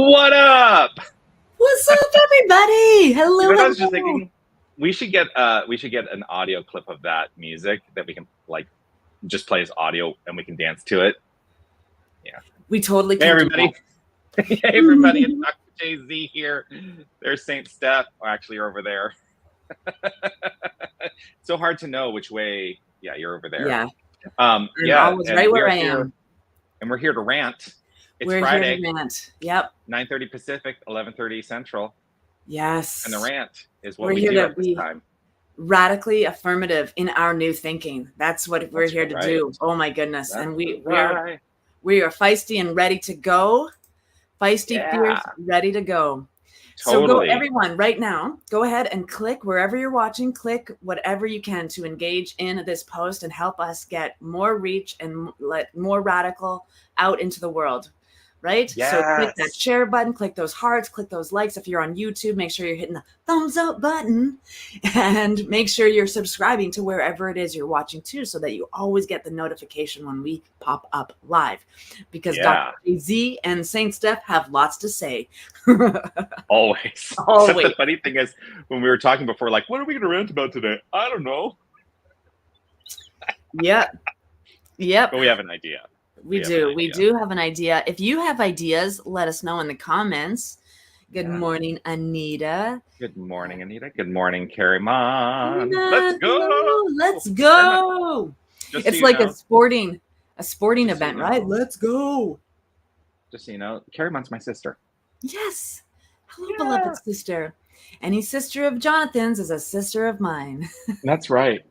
What up? What's up, everybody? Hello, You know what I was hello. just thinking? We should get an audio clip of that music that we can like just play as audio and we can dance to it. We totally Hey can do everybody. Hey everybody, it's Dr. Jay-Z here. There's St. Steph. Oh, actually you're over there. So hard to know which way. Yeah, you're over there. Yeah. Yeah, always right where I am. And we're here to rant. It's We're Friday. here to rant. Yep. 9:30 Pacific, 11:30 Central. Yes. And the rant is what We're we here do to at this be time. radically affirmative in our new thinking. That's what we're here to do. Oh my goodness. That's and we right. are feisty and ready to go. Feisty, fierce, ready to go. Totally. So go, everyone, right now, go ahead and click wherever you're watching, click whatever you can to engage in this post and help us get more reach and let more radical out into the world. Right? Yes. So click that share button, click those hearts, click those likes. If you're on YouTube, make sure you're hitting the thumbs up button and make sure you're subscribing to wherever it is you're watching too, so that you always get the notification when we pop up live. Because Dr. Z and St. Steph have lots to say. Always. Always. So the funny thing is, when we were talking before, like, what are we going to rant about today? I don't know. Yep. But we have an idea. We do have an idea. If you have ideas, let us know in the comments. Good morning, Anita. Good morning, Anita. Good morning, Carrie Mom. Let's go. Let's go. It's like a sporting event, right? Let's go. Just so you know, Carrie Mom's my sister. Yes. Hello, beloved sister. Any sister of Jonathan's is a sister of mine. That's right.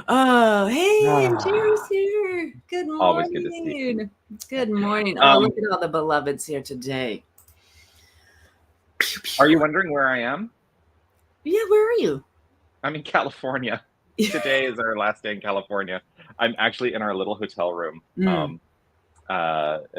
Oh, hey, Jerry's here. Good morning. Always good to see you. Good morning. Oh, look at all the beloveds here today. Are you wondering where I am? Yeah, where are you? I'm in California. Today is our last day in California. I'm actually in our little hotel room.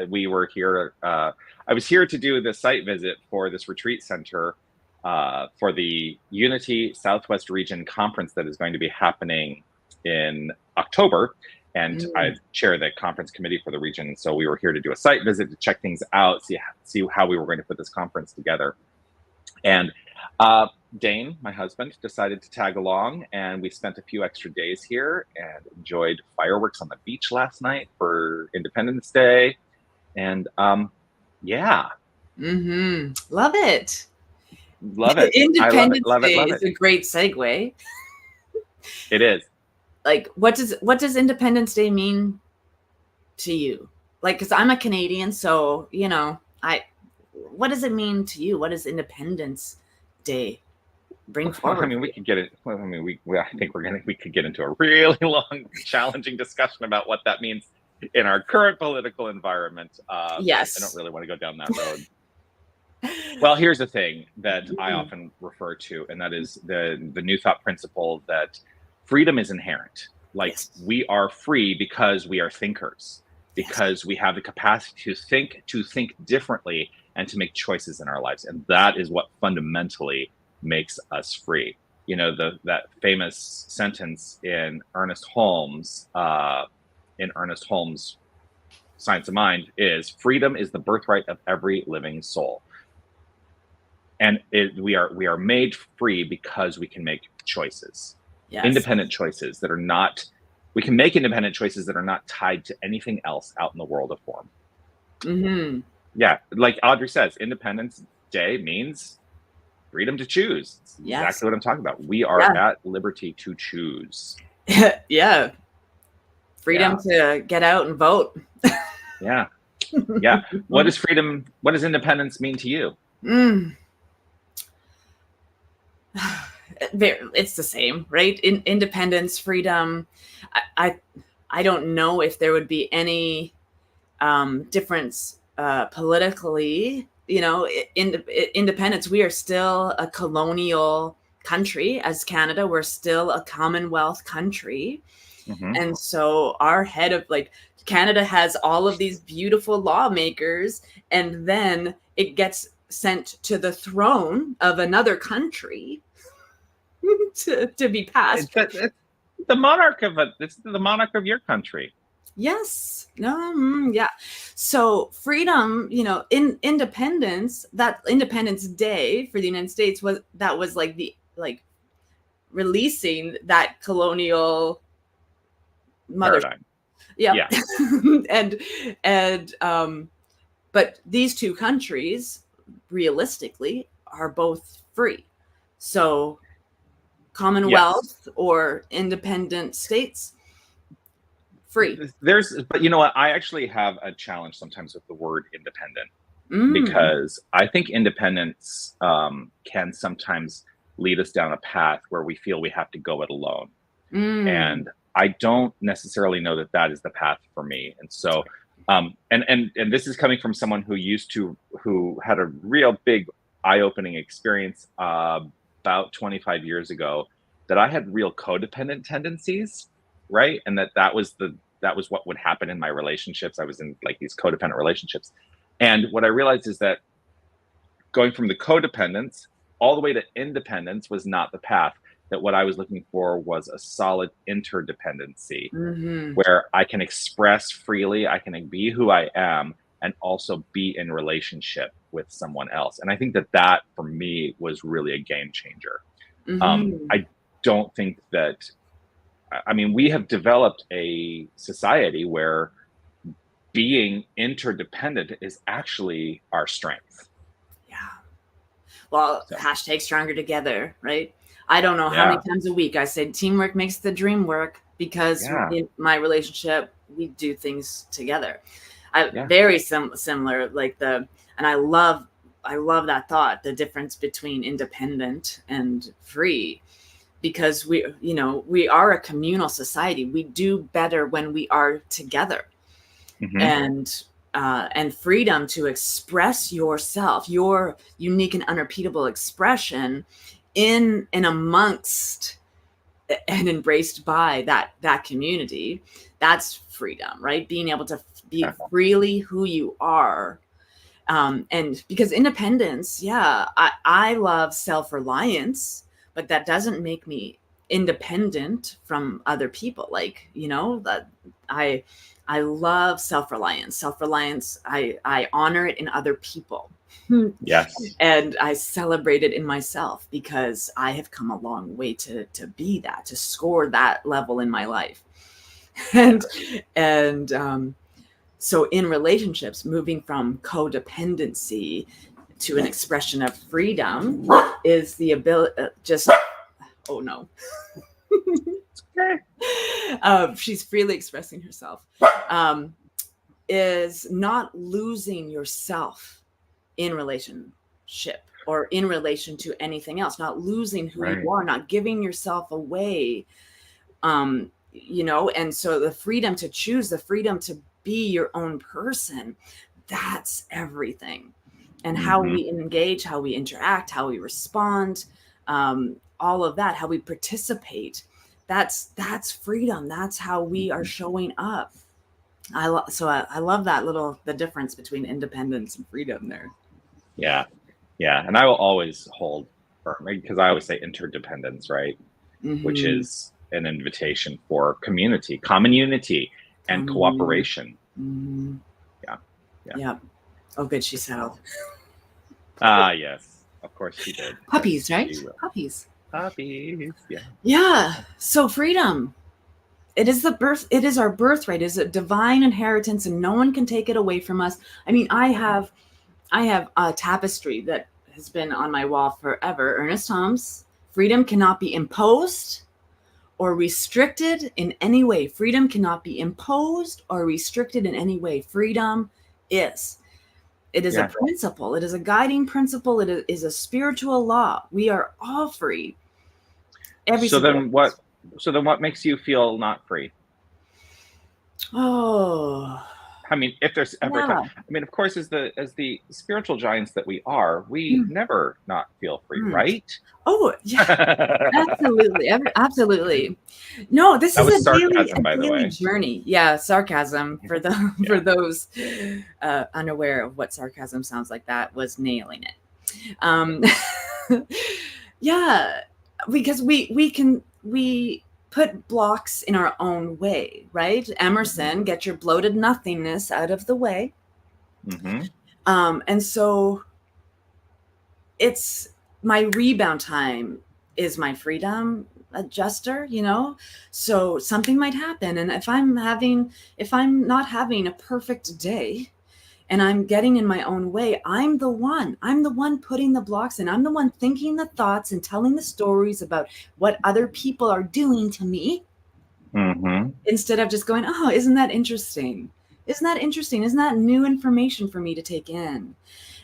We were here. I was here to do the site visit for this retreat center for the Unity Southwest Region Conference that is going to be happening in October, and I chair the conference committee for the region. So we were here to do a site visit to check things out, see how we were going to put this conference together. And Dane, my husband, decided to tag along, and we spent a few extra days here and enjoyed fireworks on the beach last night for Independence Day. And yeah. Love it. Love it. Independence love Day it. is a great segue. It is. Like, what does Independence Day mean to you? Like, because I'm a Canadian, so you know, what does it mean to you? What does Independence Day bring forward? I mean, we could get it. I mean, I think we could get into a really long, challenging discussion about what that means in our current political environment. Yes, I don't really want to go down that road. Well, here's the thing that I often refer to, and that is the New Thought principle that freedom is inherent. Like, we are free because we are thinkers, because we have the capacity to think differently and to make choices in our lives. And that is what fundamentally makes us free. You know, that famous sentence in Ernest Holmes' Science of Mind is, freedom is the birthright of every living soul. And we are made free because we can make choices. Independent choices that are not, we can make independent choices that are not tied to anything else out in the world of form. Yeah, like Audrey says, Independence Day means freedom to choose. That's exactly what I'm talking about. We are at liberty to choose. Freedom to get out and vote. Yeah. What does freedom, what does independence mean to you? It's the same, right? Independence, freedom. I don't know if there would be any difference politically. You know, independence. We are still a colonial country as Canada. We're still a Commonwealth country, and so our head of Canada has all of these beautiful lawmakers, and then it gets sent to the throne of another country to be passed. It's the monarch of your country. Yes. No. Yeah. So freedom, in independence, that Independence Day for the United States was like releasing that colonial mother. Paradigm. Yeah. Yeah. and but these two countries realistically are both free. So Commonwealth Yes. or independent states, free. But you know what? I actually have a challenge sometimes with the word independent, Mm. because I think independence can sometimes lead us down a path where we feel we have to go it alone. Mm. And I don't necessarily know that that is the path for me. And so, and this is coming from someone who had a real big eye-opening experience about 25 years ago, that I had real codependent tendencies, right? And that was what would happen in my relationships. I was in like these codependent relationships. And what I realized is that going from the codependence all the way to independence was not the path. That what I was looking for was a solid interdependency Mm-hmm. where I can express freely, I can be who I am, and also be in relationship with someone else. And I think that that for me was really a game changer. Mm-hmm. I don't think that, I mean, we have developed a society where being interdependent is actually our strength. Yeah. Well, So, hashtag stronger together, right? I don't know how many yeah, times a week I said teamwork makes the dream work, because yeah, in my relationship, we do things together. yeah, Very similar, and I love that thought, the difference between independent and free, because we are a communal society. We do better when we are together. hmm, And freedom to express yourself, your unique and unrepeatable expression in and amongst and embraced by that community. That's freedom, right? Being able to be yeah, freely who you are. And because independence, yeah, I love self-reliance, but that doesn't make me independent from other people. That I I love self-reliance. Self-reliance, I honor it in other people. yes, And I celebrate it in myself, because I have come a long way to be that, to score that level in my life. and and So in relationships, moving from codependency to an expression of freedom is the ability, oh no. She's freely expressing herself, is not losing yourself in relationship or in relation to anything else, not losing who right. you are, not giving yourself away. And so the freedom to choose, the freedom to be your own person, that's everything. And how Hmm. we engage, how we interact, how we respond, all of that, how we participate, that's freedom. That's how we are showing up. I love the difference between independence and freedom there. Yeah, yeah. And I will always hold firm, because I always say interdependence, right? Which Mm-hmm. is an invitation for community, common unity, and Community. cooperation. Mm-hmm. Yeah, yeah. Yeah. Oh, good. She settled. Ah, yes. Of course she did. Puppies, Yes, right? she will. Puppies. Puppies. Yeah. Yeah. So freedom. It is our birthright. It is a divine inheritance, and no one can take it away from us. I mean, I have a tapestry that has been on my wall forever. Ernest Holmes, freedom cannot be imposed or restricted in any way. Freedom cannot be imposed or restricted in any way. Freedom is. It is a Yeah. principle. It is a guiding principle. It is a spiritual law. We are all free. Every So single one then of us. what? So then what makes you feel not free? Oh, I mean, if there's ever a time, yeah. I mean, of course, as the spiritual giants that we are, we Mm, never not feel free, mm. right? Oh, yeah. That Absolutely. Absolutely. No, this is was a sarcasm, by the daily way. journey. Yeah, sarcasm for for Yeah. those unaware of what sarcasm sounds like. That was nailing it. Um, yeah, because we put blocks in our own way, right? Emerson, get your bloated nothingness out of the way. Mm-hmm. And so it's my rebound time is my freedom adjuster, you know? So something might happen. And if I'm not having a perfect day and I'm getting in my own way, I'm the one putting the blocks in. I'm the one thinking the thoughts and telling the stories about what other people are doing to me. Mm-hmm. Instead of just going, oh, isn't that interesting? Isn't that interesting? Isn't that new information for me to take in?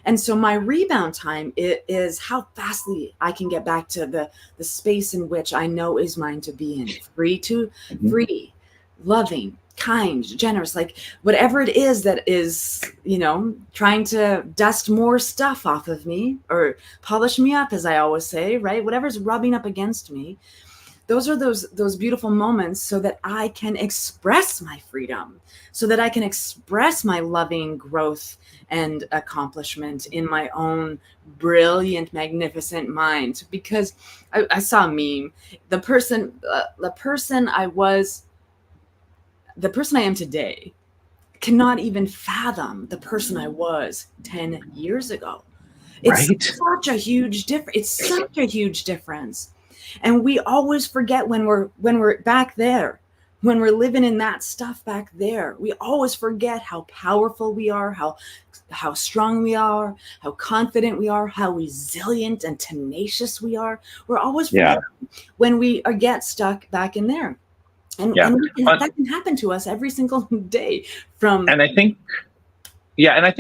And so my rebound time is how fastly I can get back to the space in which I know is mine to be in. Free, loving, kind, generous, like whatever it is that is, you know, trying to dust more stuff off of me or polish me up, as I always say, right? Whatever's rubbing up against me. Those are those beautiful moments so that I can express my freedom, so that I can express my loving growth and accomplishment in my own brilliant, magnificent mind. Because I saw a meme. The person I am today cannot even fathom the person I was 10 years ago. It's Right. such a huge difference. It's such a huge difference. And we always forget when we're back there, when we're living in that stuff back there, we always forget how powerful we are, how strong we are, how confident we are, how resilient and tenacious we are. We're always forgetting when we get stuck back in there. And that can happen to us every single day and I think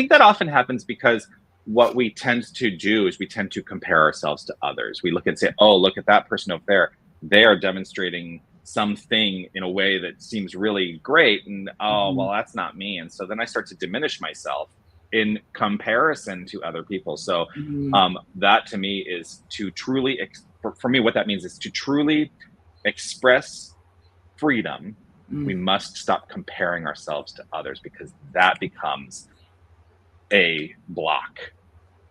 that often happens because what we tend to do is we tend to compare ourselves to others. We look and say, oh, look at that person over there. They are demonstrating something in a way that seems really great. And, well, that's not me. And so then I start to diminish myself in comparison to other people. So that to me is to truly, for me, what that means is to truly express freedom. We must stop comparing ourselves to others, because that becomes a block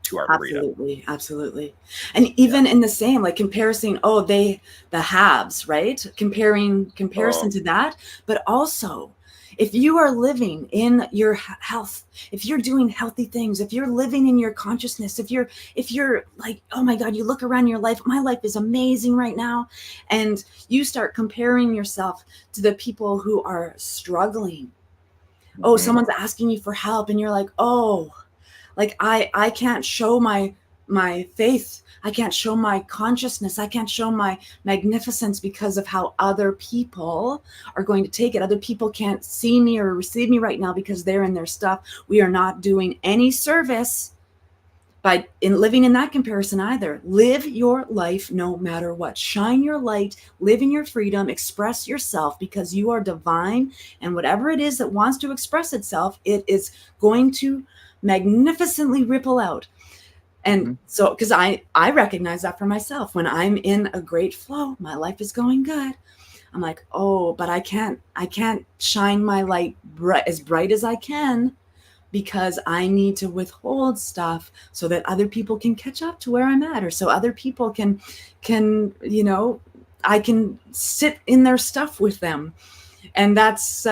to our freedom. Absolutely. And even in the same, like comparison, the haves, right? Comparison to that. But also, if you are living in your health, if you're doing healthy things, if you're living in your consciousness, if you're like, oh my God, you look around your life, my life is amazing right now. And you start comparing yourself to the people who are struggling. Oh, someone's asking you for help and you're like, oh, like I can't show my faith. I can't show my consciousness. I can't show my magnificence because of how other people are going to take it. Other people can't see me or receive me right now because they're in their stuff. We are not doing any service by living in that comparison either. Live your life no matter what. Shine your light, live in your freedom, express yourself, because you are divine, and whatever it is that wants to express itself, it is going to magnificently ripple out. And so, because I recognize that for myself, when I'm in a great flow, my life is going good. I'm like, oh, but I can't shine my light as bright as I can, because I need to withhold stuff so that other people can catch up to where I'm at, or so other people can, you know, I can sit in their stuff with them. And that's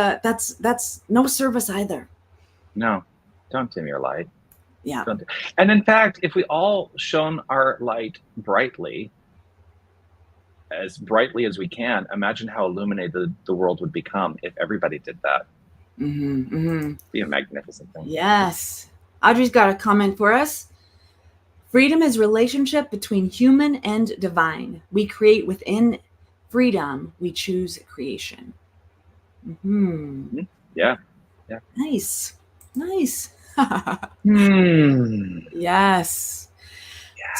no service either. No, don't dim your light. Yeah. And in fact, if we all shone our light brightly, as brightly as we can, imagine how illuminated the world would become if everybody did that. Be a magnificent thing. Yes. Audrey's got a comment for us. Freedom is relationship between human and divine. We create within freedom. We choose creation. Yeah. Nice. Yes. Yeah.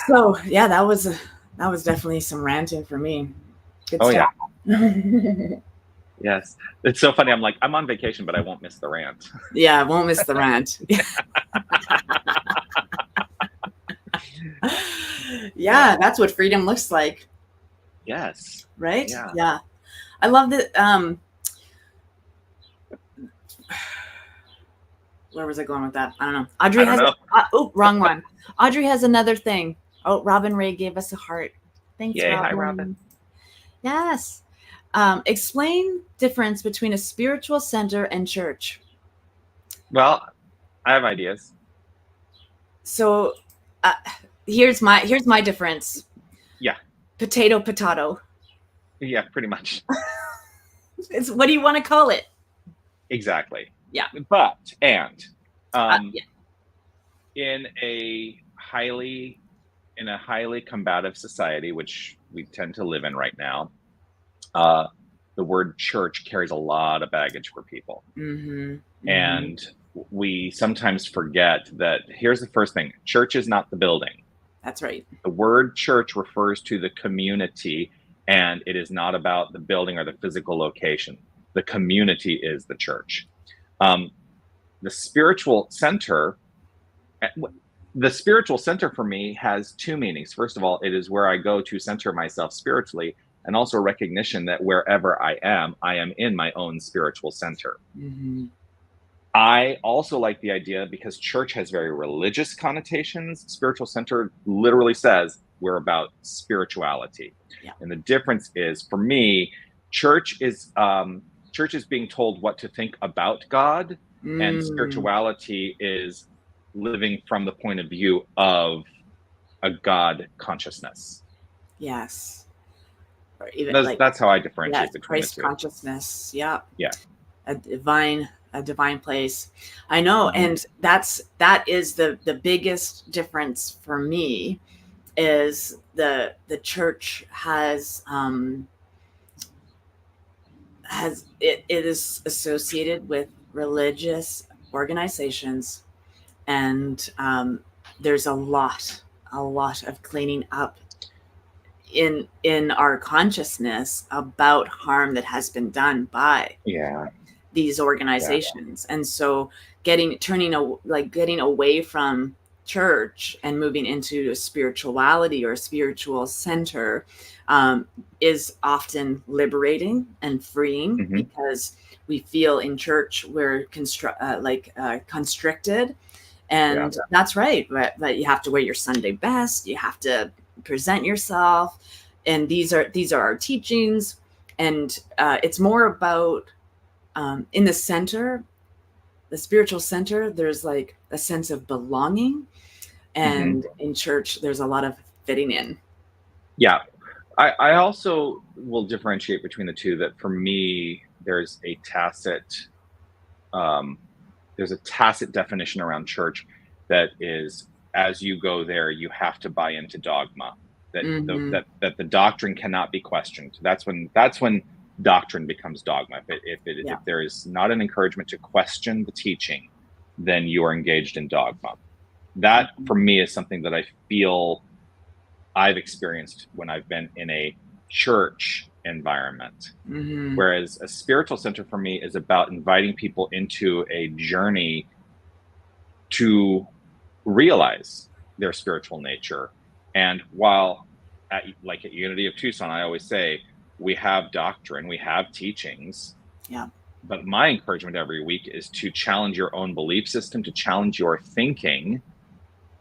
So yeah, that was definitely some ranting for me. Good stuff. Yeah. Yes. It's so funny. I'm like, I'm on vacation, but I won't miss the rant. Yeah, I won't miss the rant. Yeah, that's what freedom looks like. Yes. Right? Yeah. I love that. Where was I going with that? I don't know. Audrey has wrong one. Audrey has another thing. Oh, Robin Ray gave us a heart. Thanks, Yay, Robin. hi, Robin. Yes. Explain difference between a spiritual center and church. Well, I have ideas. So here's my difference. Yeah. Potato. Yeah, pretty much. It's, what do you want to call it? Exactly. Yeah. But yeah. in a highly combative society, which we tend to live in right now, the word church carries a lot of baggage for people. Mm-hmm. And we sometimes forget that here's the first thing: church is not the building. That's right. The word church refers to the community, and it is not about the building or the physical location. The community is the church. The spiritual center for me has two meanings. First of all, it is where I go to center myself spiritually, and also recognition that wherever I am in my own spiritual center. Mm-hmm. I also like the idea, because church has very religious connotations. Spiritual center literally says we're about spirituality. Yeah. And the difference is, for me, church is being told what to think about God, and spirituality is living from the point of view of a God consciousness. Yes. Or even that's how I differentiate between Christ the two. Consciousness. Yeah. Yeah. A divine place. I know. Mm-hmm. And that is the biggest difference for me, is the church it is associated with religious organizations, and there's a lot of cleaning up in our consciousness about harm that has been done by these organizations. And so getting away from church and moving into a spirituality or a spiritual center is often liberating and freeing, mm-hmm. because we feel in church we're constricted, and that's right. But you have to wear your Sunday best, you have to present yourself, and these are our teachings, and it's more about in the center, the spiritual center, there's like a sense of belonging, and mm-hmm. in church there's a lot of fitting in. Yeah, I also will differentiate between the two, that for me there's a tacit definition around church that is, as you go there, you have to buy into dogma, that mm-hmm. that the doctrine cannot be questioned. That's when doctrine becomes dogma. If there is not an encouragement to question the teaching, then you are engaged in dogma. That mm-hmm. for me is something that I feel I've experienced when I've been in a church environment. Mm-hmm. Whereas a spiritual center for me is about inviting people into a journey to realize their spiritual nature. And while at Unity of Tucson, I always say, we have doctrine, we have teachings. Yeah. But my encouragement every week is to challenge your own belief system, to challenge your thinking,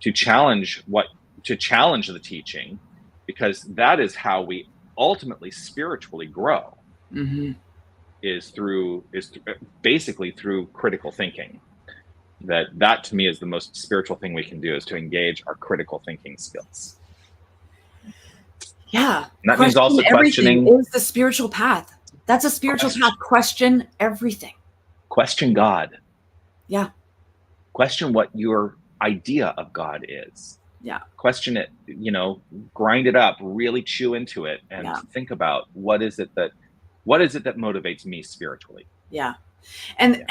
to challenge the teaching, because that is how we ultimately spiritually grow. Mm-hmm. is basically through critical thinking. That to me is the most spiritual thing we can do, is to engage our critical thinking skills. Yeah. And that means also questioning is the spiritual path. That's a spiritual path. Question everything. Question God. Yeah. Question what your idea of God is. Yeah. Question it, grind it up, really chew into it, and think about what is it that motivates me spiritually. Yeah. And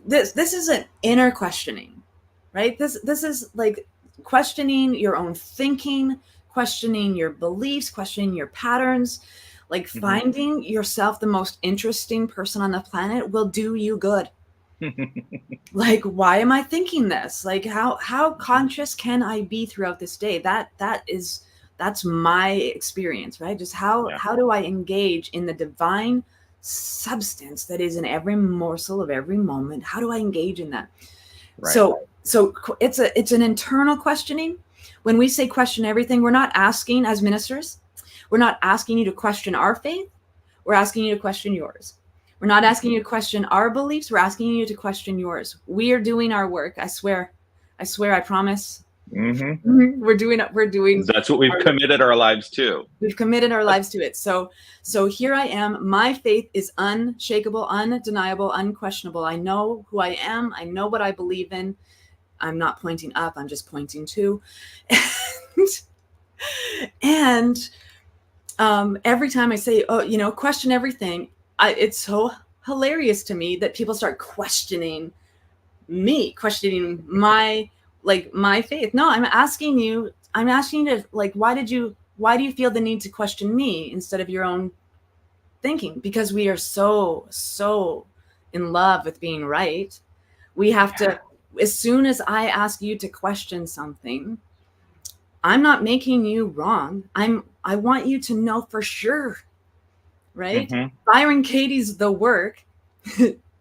this is an inner questioning, right? This is like questioning your own thinking, questioning your beliefs, questioning your patterns, like mm-hmm. finding yourself the most interesting person on the planet will do you good. Like, why am I thinking this? Like, how conscious can I be throughout this day? That's my experience, right? Just how do I engage in the divine substance that is in every morsel of every moment? How do I engage in that? Right. So it's an internal questioning. When we say question everything, we're not asking, as ministers, we're not asking you to question our faith. we're asking you to question yours. We're not asking you to question our beliefs. We're asking you to question yours. We are doing our work. I swear, I promise. Mm-hmm. We're doing. That's what we've committed our lives to. We've committed our lives to it. So here I am. My faith is unshakable, undeniable, unquestionable. I know who I am. I know what I believe in. I'm not pointing up. I'm just pointing to. And every time I say, oh, question everything, it's so hilarious to me that people start questioning me, questioning my faith. No, I'm asking you to, like, why do you feel the need to question me instead of your own thinking? Because we are so in love with being right. We have to, as soon as I ask you to question something, I'm not making you wrong. I want you to know for sure, right? Byron Katie's The Work.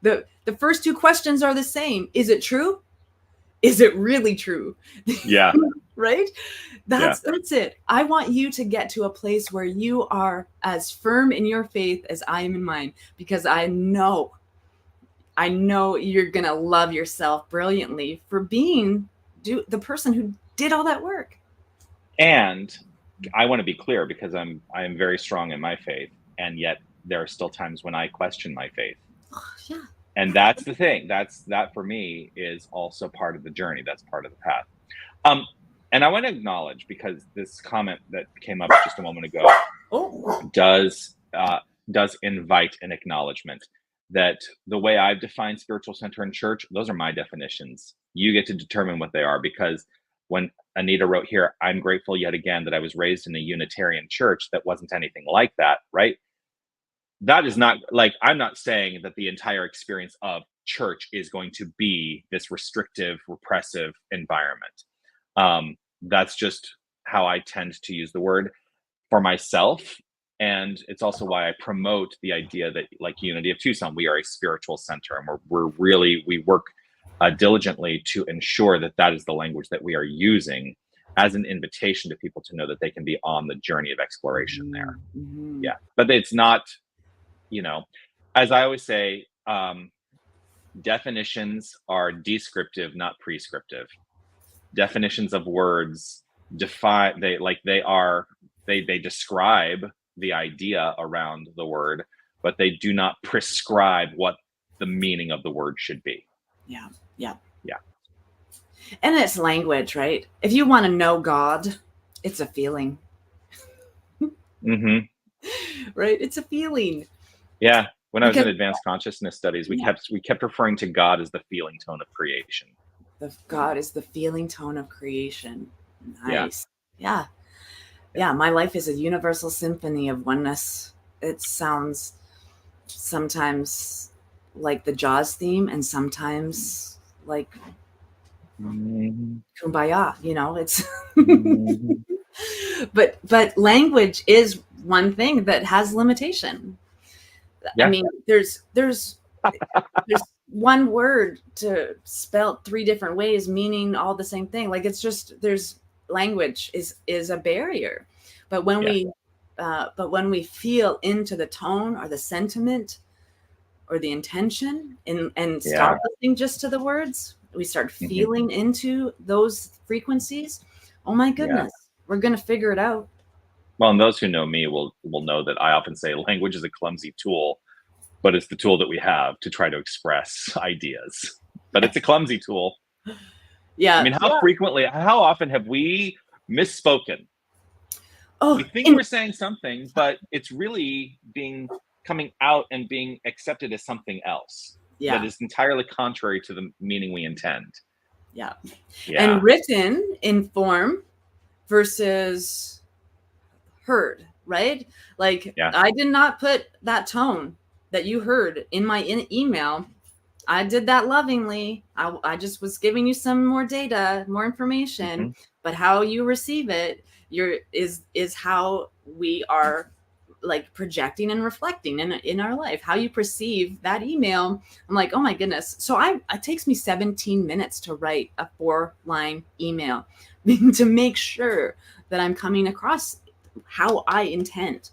The first two questions are the same. Is it true? Is it really true? Yeah. Right? That's it. I want you to get to a place where you are as firm in your faith as I am in mine, because I know you're going to love yourself brilliantly for being the person who did all that work. And I want to be clear, because I am very strong in my faith, and yet there are still times when I question my faith. Yeah. And that's the thing. That for me is also part of the journey. That's part of the path. And I want to acknowledge, because this comment that came up just a moment ago does invite an acknowledgement that the way I've defined spiritual center and church, those are my definitions. You get to determine what they are, because when Anita wrote here, I'm grateful yet again that I was raised in a Unitarian church that wasn't anything like that, right? That is not, like, I'm not saying that the entire experience of church is going to be this restrictive, repressive environment. That's just how I tend to use the word for myself. And it's also why I promote the idea that, like Unity of Tucson, we are a spiritual center, and we work diligently to ensure that is the language that we are using as an invitation to people to know that they can be on the journey of exploration there. Yeah. But it's not, as I always say, definitions are descriptive, not prescriptive. Definitions of words describe the idea around the word, but they do not prescribe what the meaning of the word should be. Yeah. And it's language, right? If you want to know God, it's a feeling. Right? It's a feeling. Yeah. When I was in advanced consciousness studies, we kept referring to God as the feeling tone of creation. God is the feeling tone of creation. Nice. Yeah. My life is a universal symphony of oneness. It sounds sometimes like the Jaws theme, and sometimes like Kumbaya, it's but language is one thing that has limitation. I mean, there's one word to spell 3 different ways, meaning all the same thing. Like, it's just, there's language is a barrier. But when we feel into the tone or the sentiment or the intention and stop listening just to the words, we start feeling into those frequencies. Oh my goodness, we're going to figure it out. Well, and those who know me will know that I often say language is a clumsy tool, but it's the tool that we have to try to express ideas. But it's a clumsy tool. Yeah. I mean, how often have we misspoken? Oh, we think we're saying something, but it's really coming out and being accepted as something else. Yeah. That is entirely contrary to the meaning we intend. Yeah. And written in form versus heard, right? Like, I did not put that tone that you heard in my email. I did that lovingly. I just was giving you some more data, more information, but how you receive it is how we are, like, projecting and reflecting in our life. How you perceive that email. I'm like, oh my goodness. So it takes me 17 minutes to write a 4-line email to make sure that I'm coming across how I intend.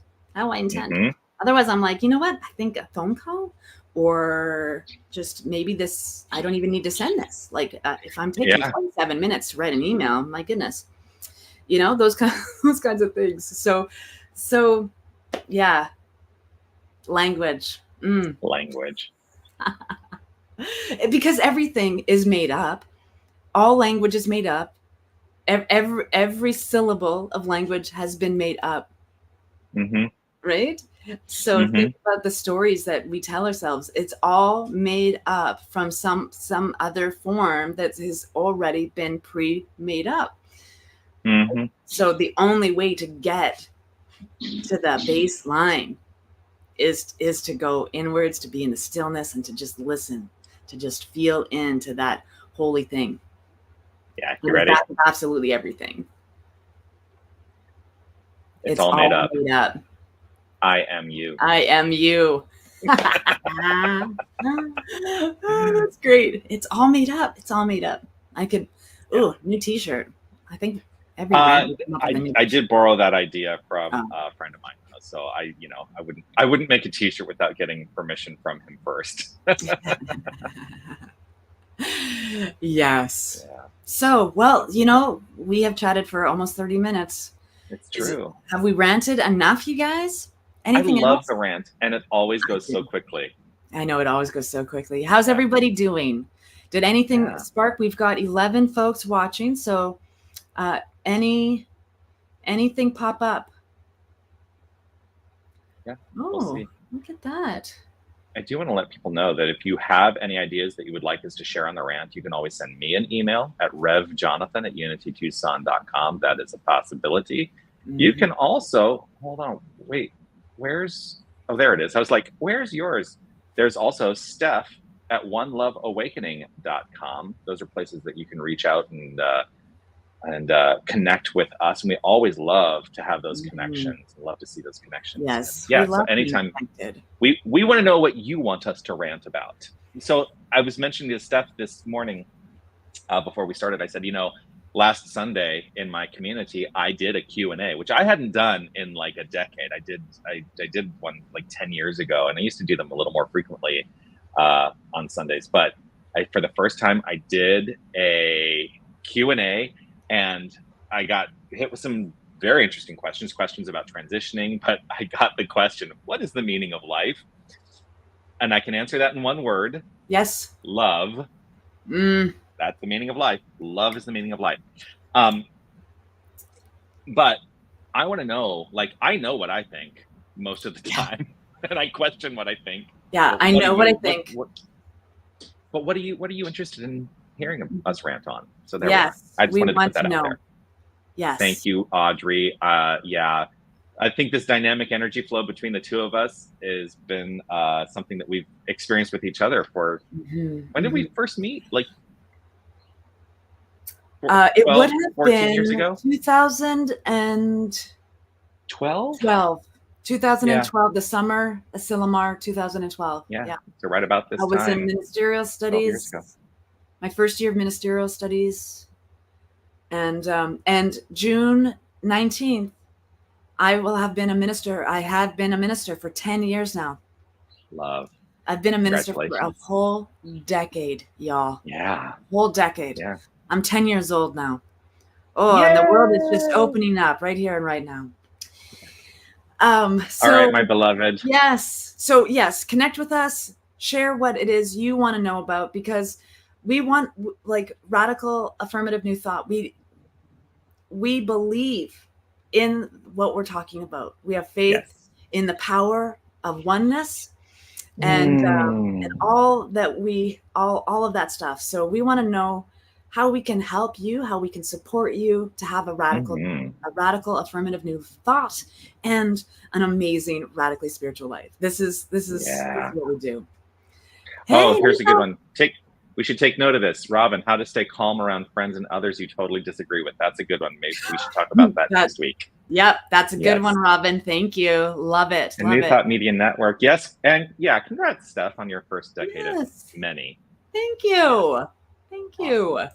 Otherwise, I'm like, you know what? I think a phone call or just maybe this, I don't even need to send this. Like if I'm taking 27 minutes to write an email, my goodness, you know, those kinds of things. So yeah, language. Language. Because everything is made up. All language is made up. Every syllable of language has been made up. Mm-hmm. Right? So think about the stories that we tell ourselves. It's all made up from some other form that has already been pre-made up. Mm-hmm. So the only way to get to the baseline is to go inwards, to be in the stillness, and to just listen, to just feel into that holy thing. Yeah, you ready? That's absolutely everything. It's all made up. Made up. I am you. I am you. That's great. It's all made up. It's all made up. I could, new t-shirt. I think every brand would come up with a new I did borrow that idea from a friend of mine. So I wouldn't make a t-shirt without getting permission from him first. Yes. Yeah. So, well, we have chatted for almost 30 minutes. It's true. Have we ranted enough, you guys? Anything I love else? the rant, and it always goes so quickly. I know it always goes so quickly. How's everybody doing? Did anything spark? We've got 11 folks watching. So anything pop up? Yeah. We'll see. Look at that. I do want to let people know that if you have any ideas that you would like us to share on the rant, you can always send me an email at revjonathan@unitytucson.com. That is a possibility. Mm-hmm. You can also, hold on, wait, there it is. I was like, where's yours? There's also Steph at oneloveawakening.com. Those are places that you can reach out and connect with us. And we always love to have those connections. Love to see those connections. Yes. And so anytime we want to know what you want us to rant about. So I was mentioning to Steph this morning before we started, I said, last Sunday in my community, I did a Q&A, which I hadn't done in like a decade. I did one like 10 years ago, and I used to do them a little more frequently on Sundays. But for the first time, I did a Q&A, and I got hit with some very interesting questions about transitioning. But I got the question, what is the meaning of life? And I can answer that in one word. Yes. Love. That's the meaning of life. Love is the meaning of life. But I want to know, I know what I think most of the time, and I question what I think. Yeah, I know what I think. But what are you interested in hearing us rant on? So there yes, we are. I just wanted to put that out there. Yes. Thank you, Audrey. Yeah, I think this dynamic energy flow between the two of us has been something that we've experienced with each other for. When did we first meet? It would have 14 been years ago? 2012. 2012, the summer, Asilomar, 2012. Yeah. So right about this time. I was in ministerial studies. My first year of ministerial studies. And June 19th, I will have been a minister. I have been a minister for 10 years now. Love. I've been a minister for a whole decade, y'all. Yeah. Whole decade. Yeah. I'm 10 years old now. Oh, and the world is just opening up right here and right now. All right, my beloved. Yes. So yes, connect with us. Share what it is you want to know about, because we want radical affirmative new thought. We believe in what we're talking about. We have faith in the power of oneness and all that all of that stuff. So we want to know how we can help you, how we can support you to have a radical affirmative new thought and an amazing radically spiritual life. This is what we do. Hey, here's a good one. We should take note of this. Robin, how to stay calm around friends and others you totally disagree with. That's a good one. Maybe we should talk about that next week. Yep, that's a good one, Robin. Thank you. Love it. The New Thought Media Network. Yes. And congrats, Steph, on your first decade of many. Thank you. Thank you.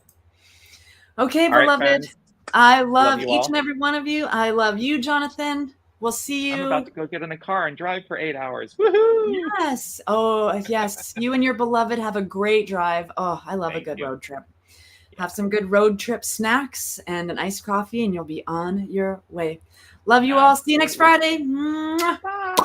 Okay, all beloved. Right, I love each and every one of you. I love you, Johnathan. We'll see you. I'm about to go get in a car and drive for 8 hours. Woohoo! Yes. Oh, yes. You and your beloved have a great drive. Oh, I love a good road trip. Yeah. Have some good road trip snacks and an iced coffee, and you'll be on your way. Love you all. See you next Friday. Mwah. Bye.